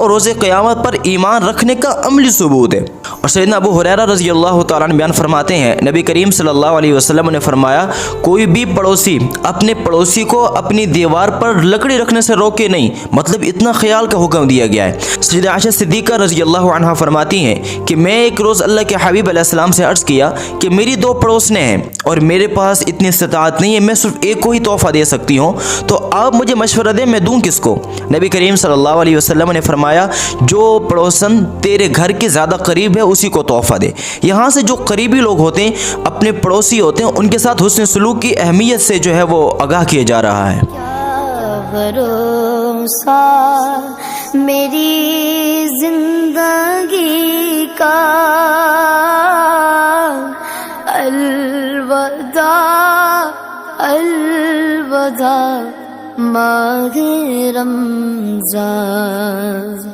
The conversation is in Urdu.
اور روز قیامت پر ایمان رکھنے کا عملی ثبوت ہے۔ اور سیدنا ابو ہریرہ رضی اللہ تعالیٰ عنہ بیان فرماتے ہیں، نبی کریم صلی اللہ علیہ وسلم نے فرمایا، کوئی بھی پڑوسی اپنے پڑوسی کو اپنی دیوار پر لکڑی رکھنے سے روکے نہیں، مطلب اتنا خیال کا حکم دیا گیا ہے۔ سیدہ عائشہ صدیقہ رضی اللہ عنہا فرماتی ہیں کہ میں ایک روز اللہ کے حبیب علیہ السلام سے عرض کیا کہ میری دو پڑوسنے ہیں اور میرے پاس اتنی استطاعت نہیں ہے، میں صرف ایک کو ہی تحفہ دے سکتی ہوں، تو آپ مجھے مشورہ دیں میں دوں کس کو؟ نبی کریم صلی اللہ علیہ وسلم نے فرمایا، جو پڑوسن تیرے گھر کے زیادہ قریب ہے اسی کو تحفہ دے۔ یہاں سے جو قریبی لوگ ہوتے ہیں، اپنے پڑوسی ہوتے ہیں، ان کے ساتھ حسن سلوک کی اہمیت سے جو ہے وہ آگاہ کیا جا رہا ہے۔ بھروسہ میری زندگی کا، الوداع الوداع ماہ رمضان۔